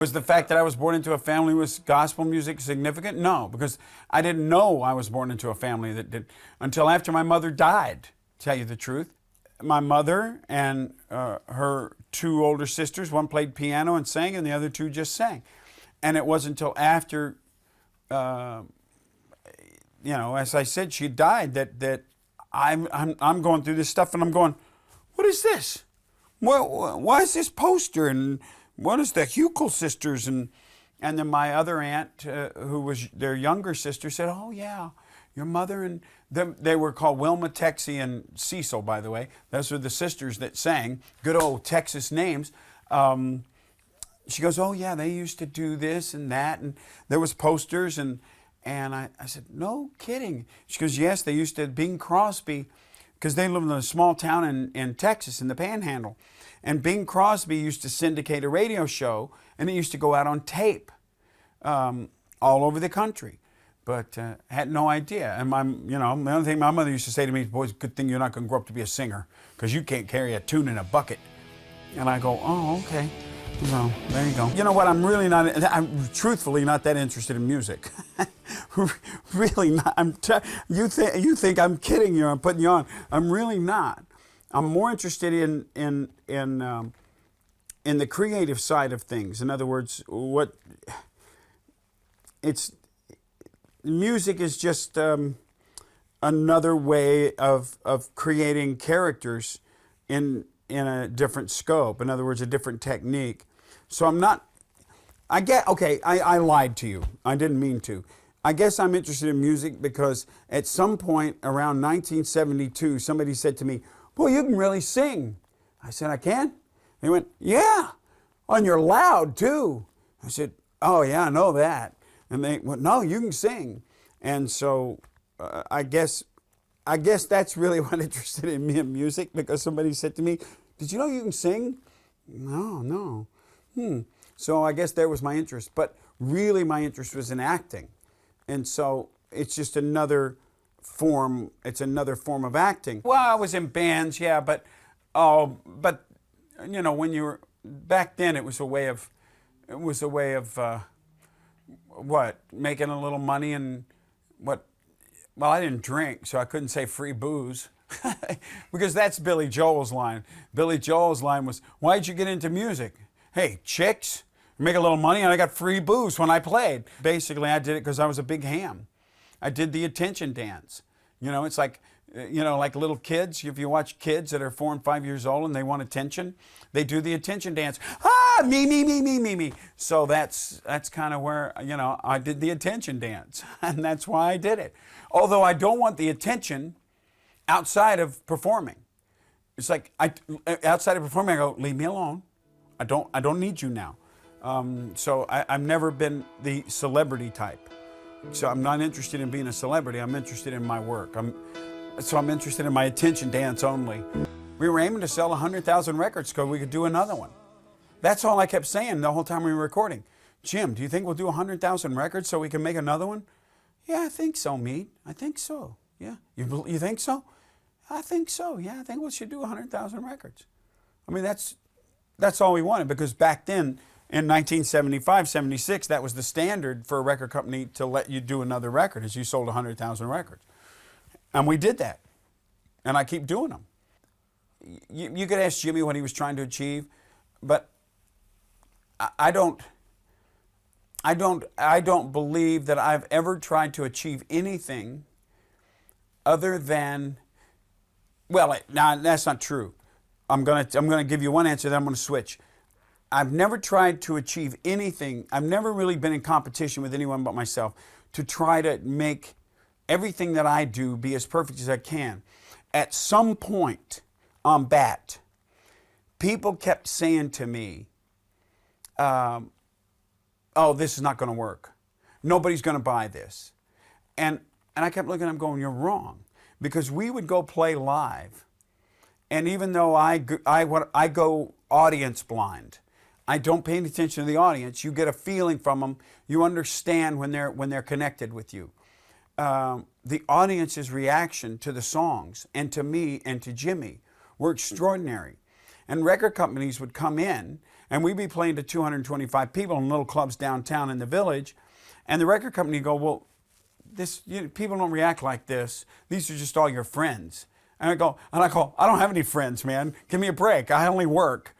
Was the fact that I was born into a family with gospel music significant? No, because I didn't know I was born into a family that did until after my mother died, to tell you the truth. My mother and her two older sisters, one played piano and sang, and the other two just sang. And it wasn't until after, you know, as I said, she died, that I'm going through this stuff, and I'm going, what is this? Why is this poster? And what is the Huckel sisters? And then my other aunt, who was their younger sister, said, oh yeah, your mother and them, they were called Wilma, Texie, and Cecil, by the way. Those were the sisters that sang, good old Texas names. She goes, oh yeah, they used to do this and that, and there was posters, and I said, no kidding. She goes, yes, they used to, Bing Crosby, because they lived in a small town in Texas, in the Panhandle. And Bing Crosby used to syndicate a radio show, and it used to go out on tape all over the country. But had no idea. And the other thing my mother used to say to me, boys, good thing you're not going to grow up to be a singer, because you can't carry a tune in a bucket. And I go, oh, okay. Well, there you go. You know what? I'm really not. I'm truthfully not that interested in music. Really not. You think I'm kidding you? I'm putting you on. I'm really not. I'm more interested in the creative side of things. In other words, music is just another way of creating characters in a different scope. In other words, a different technique. So I'm not. I lied to you. I didn't mean to. I guess I'm interested in music because at some point around 1972, somebody said to me, well, you can really sing. I said, I can? They went, yeah. Oh, and you're loud too. I said, oh yeah, I know that. And they went, no, you can sing. And so I guess that's really what interested in me in music, because somebody said to me, did you know you can sing? No. So I guess there was my interest. But really my interest was in acting. And so it's just another form. It's another form of acting. Well, I was in bands, yeah, but you know, when you were back then, it was a way of what, making a little money and what. Well, I didn't drink, so I couldn't say free booze, because that's Billy Joel's line. Billy Joel's line was, why'd you get into music? Hey, chicks, make a little money, and I got free booze when I played. Basically, I did it because I was a big ham. I did the attention dance. You know, it's like, you know, like little kids. If you watch kids that are 4 and 5 years old and they want attention, they do the attention dance. Ah, me. So that's kind of where, you know, I did the attention dance, and that's why I did it. Although I don't want the attention outside of performing. It's like outside of performing, I go, leave me alone. I don't need you now. So I've never been the celebrity type. So I'm not interested in being a celebrity. I'm interested in my work. So I'm interested in my attention dance only. We were aiming to sell 100,000 records so we could do another one. That's all I kept saying the whole time we were recording. Jim, do you think we'll do 100,000 records so we can make another one? Yeah, I think so, Meat. I think so. Yeah. You think so? I think so. Yeah, I think we should do 100,000 records. I mean, that's all we wanted, because back then, in 1975, 76, that was the standard for a record company to let you do another record, is you sold 100,000 records. And we did that. And I keep doing them. You could ask Jimmy what he was trying to achieve, but I don't believe that I've ever tried to achieve anything other than, well, now that's not true. I'm gonna give you one answer, then I'm gonna switch. I've never tried to achieve anything. I've never really been in competition with anyone but myself to try to make everything that I do be as perfect as I can. At some point on BAT, people kept saying to me, oh, this is not going to work. Nobody's going to buy this. And I kept looking at them going, you're wrong. Because we would go play live, and even though I go audience blind, I don't pay any attention to the audience. You get a feeling from them. You understand when they're connected with you. The audience's reaction to the songs and to me and to Jimmy were extraordinary. And record companies would come in And we'd be playing to 225 people in little clubs downtown in the Village. And the record company would go, well, people don't react like this. These are just all your friends. And I go, I don't have any friends, man. Give me a break. I only work.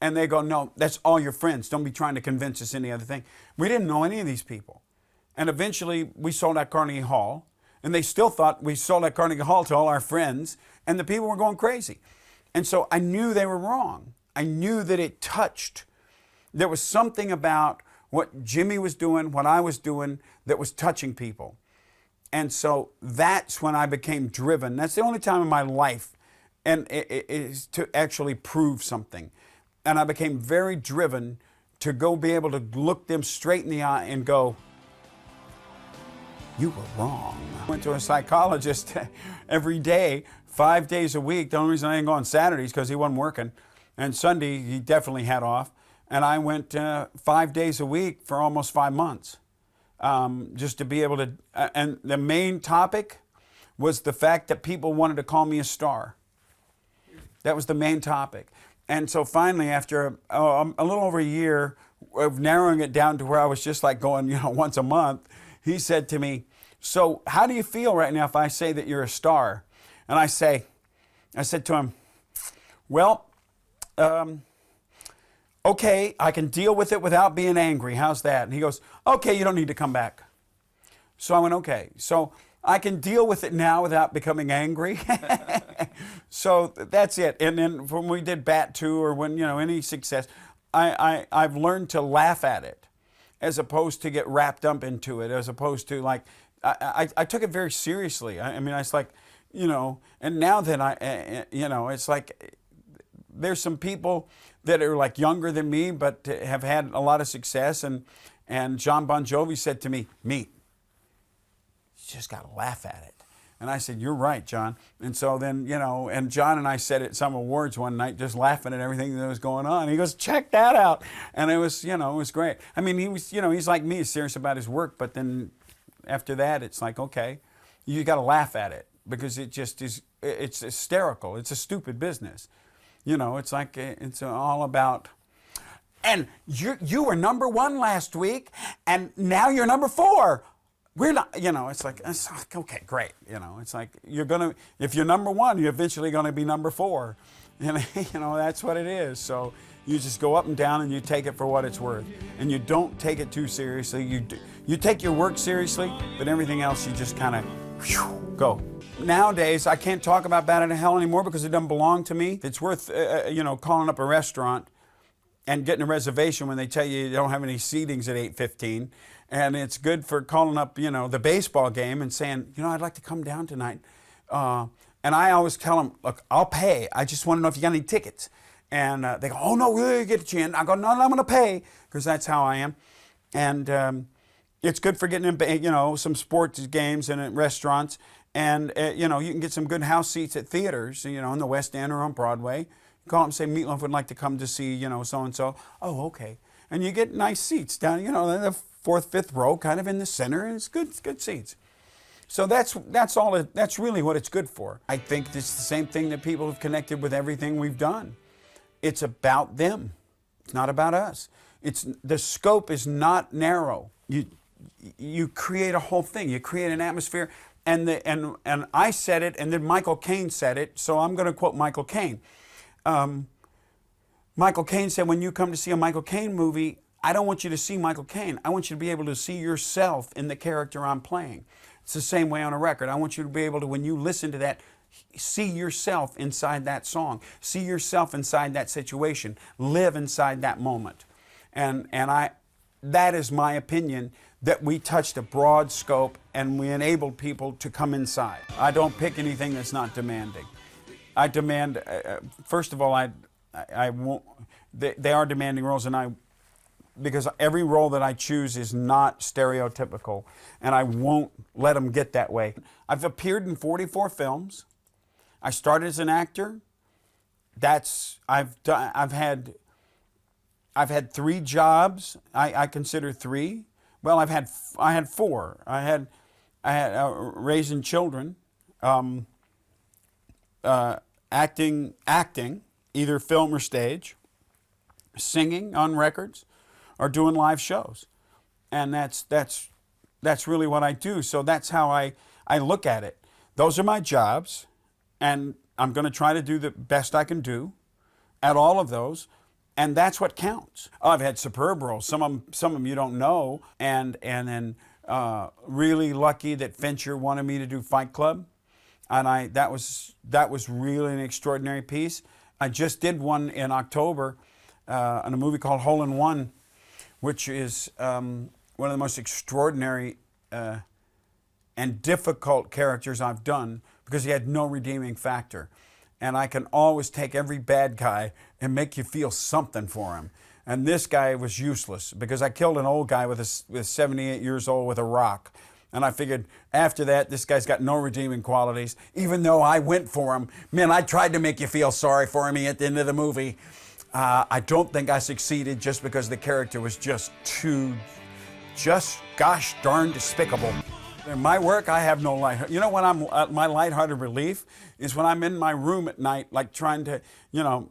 And they go, no, that's all your friends. Don't be trying to convince us any other thing. We didn't know any of these people. And eventually we sold out Carnegie Hall. And they still thought we sold out Carnegie Hall to all our friends. And the people were going crazy. And so I knew they were wrong. I knew that it touched. There was something about what Jimmy was doing, what I was doing, that was touching people. And so that's when I became driven. That's the only time in my life and it is to actually prove something. And I became very driven to go be able to look them straight in the eye and go, you were wrong. I went to a psychologist every day, 5 days a week. The only reason I didn't go on Saturdays because he wasn't working. And Sunday, he definitely had off. And I went 5 days a week for almost 5 months. Just to be able to, and the main topic was the fact that people wanted to call me a star. That was the main topic. And so finally, after a little over a year of narrowing it down to where I was just like going, once a month, he said to me, so how do you feel right now if I say that you're a star? And I said to him, well, okay, I can deal with it without being angry. How's that? And he goes, okay, you don't need to come back. So I went, okay. So I can deal with it now without becoming angry. So that's it. And then when we did Bat 2 or when, any success, I've learned to laugh at it as opposed to get wrapped up into it, as opposed to like, I took it very seriously. I mean, it's like, and now that it's like, there's some people that are like younger than me, but have had a lot of success. And John Bon Jovi said to me, Meat, you just got to laugh at it. And I said, you're right, John. And so then, and John and I said at some awards one night, just laughing at everything that was going on. He goes, check that out. And it was, it was great. I mean, he was, he's like me, he's serious about his work. But then after that, it's like, okay, you got to laugh at it because it just is, it's hysterical. It's a stupid business. It's like, it's all about, and you were number 1 last week, and now you're number 4. We're not, it's like, okay, great. It's like, if you're number 1, you're eventually going to be number 4. And, that's what it is. So you just go up and down and you take it for what it's worth. And you don't take it too seriously. You take your work seriously, but everything else you just kind of go. Nowadays, I can't talk about Bat Out of Hell anymore because it doesn't belong to me. It's worth, calling up a restaurant and getting a reservation when they tell you don't have any seatings at 8:15. And it's good for calling up, the baseball game and saying, I'd like to come down tonight. And I always tell them, look, I'll pay. I just want to know if you got any tickets. And they go, oh, no, we'll get you in. I go, no, I'm going to pay because that's how I am. And it's good for getting in, some sports games and at restaurants. And, you can get some good house seats at theaters, in the West End or on Broadway. You call them and say, Meat Loaf would like to come to see, so-and-so. Oh, okay. And you get nice seats down, the 4th, 5th row, kind of in the center, and it's good seats. So that's really what it's good for. I think it's the same thing that people have connected with everything we've done. It's about them. It's not about us. The scope is not narrow. You create a whole thing. You create an atmosphere. And I said it, and then Michael Caine said it, so I'm going to quote Michael Caine. Michael Caine said, when you come to see a Michael Caine movie, I don't want you to see Michael Caine. I want you to be able to see yourself in the character I'm playing. It's the same way on a record. I want you to be able to, when you listen to that, see yourself inside that song. See yourself inside that situation. Live inside that moment. And that is my opinion, that we touched a broad scope and we enabled people to come inside. I don't pick anything that's not demanding. I demand, first of all, I won't, they are demanding roles, and because every role that I choose is not stereotypical, and I won't let them get that way. I've appeared in 44 films. I started as an actor. I've had 3 jobs. I consider 3. Well, I had 4. I had raising children, acting, either film or stage, singing on records or doing live shows. And that's really what I do. So that's how I look at it. Those are my jobs, and I'm going to try to do the best I can do at all of those, and that's what counts. Oh, I've had superb roles. Some of them you don't know, and then really lucky that Fincher wanted me to do Fight Club, and that was really an extraordinary piece. I just did one in October in a movie called Hole in One, which is one of the most extraordinary and difficult characters I've done, because he had no redeeming factor. And I can always take every bad guy and make you feel something for him. And this guy was useless, because I killed an old guy with 78 years old with a rock. And I figured after that, this guy's got no redeeming qualities. Even though I went for him, man, I tried to make you feel sorry for me at the end of the movie. I don't think I succeeded, just because the character was just gosh darn despicable. In my work, I have no light. You know when my lighthearted relief is when I'm in my room at night, like trying to,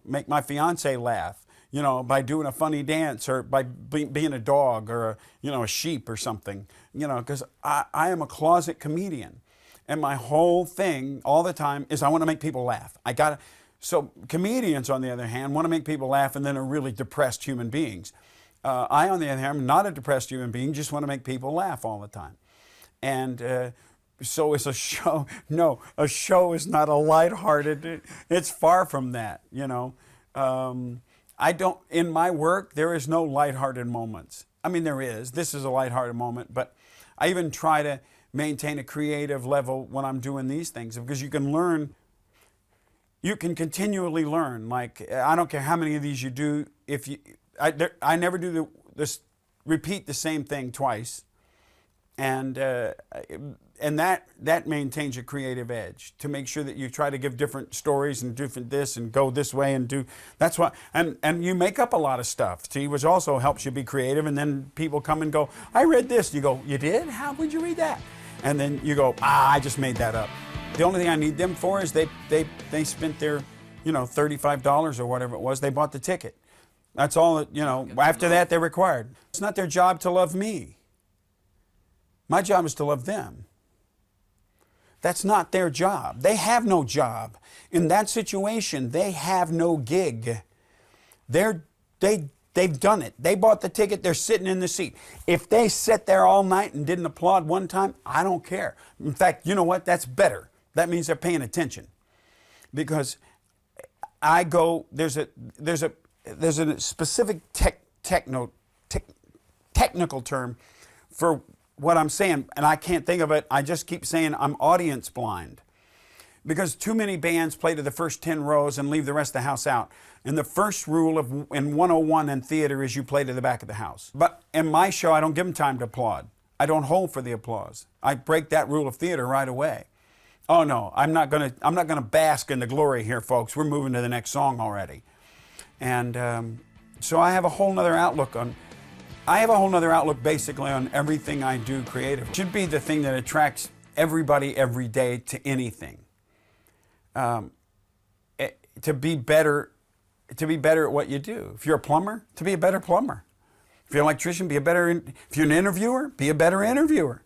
make my fiance laugh, by doing a funny dance, or by being a dog, or a sheep or something, because I am a closet comedian, and my whole thing all the time is I want to make people laugh. So comedians, on the other hand, want to make people laugh, and then are really depressed human beings. I, on the other hand, am not a depressed human being, just want to make people laugh all the time. And so is a show. No, a show is not a lighthearted. It's far from that, I don't, in my work, there is no lighthearted moments. I mean, there is. This is a lighthearted moment, but I even try to maintain a creative level when I'm doing these things, because you can learn. You can continually learn. Like, I don't care how many of these you do. I never do repeat the same thing twice. And that maintains a creative edge, to make sure that you try to give different stories and different this and go this way and do. That's why, and you make up a lot of stuff, see, which also helps you be creative. And then people come and go, I read this. You go, you did? How would you read that? And then you go, I just made that up. The only thing I need them for is they spent their, $35 or whatever it was. They bought the ticket. That's all. After that, they're required. It's not their job to love me. My job is to love them. That's not their job. They have no job. In that situation, they have no gig. They've done it. They bought the ticket. They're sitting in the seat. If they sat there all night and didn't applaud one time, I don't care. In fact, you know what? That's better. That means they're paying attention. Because there's a specific technical term for what I'm saying, and I can't think of it. I just keep saying I'm audience blind, because too many bands play to the first 10 rows and leave the rest of the house out. And the first rule in 101 in theater is you play to the back of the house. But in my show, I don't give them time to applaud. I don't hold for the applause. I break that rule of theater right away. Oh no, I'm not gonna bask in the glory here, folks. We're moving to the next song already. And so I have a whole nother outlook basically on everything I do creatively. It should be the thing that attracts everybody every day to anything. To be better at what you do. If you're a plumber, to be a better plumber. If you're an electrician, if you're an interviewer, be a better interviewer.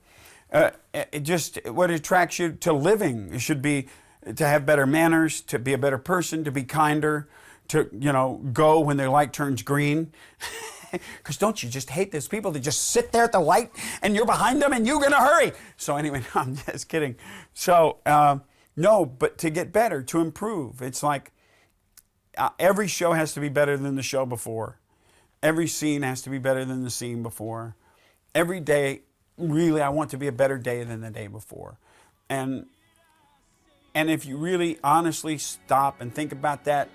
Just what attracts you to living, it should be to have better manners, to be a better person, to be kinder, to go when their light turns green. Because don't you just hate those people that just sit there at the light and you're behind them and you're going to hurry? So anyway, no, I'm just kidding. So no, but to get better, to improve. It's like every show has to be better than the show before. Every scene has to be better than the scene before. Every day, really, I want to be a better day than the day before. And if you really honestly stop and think about that,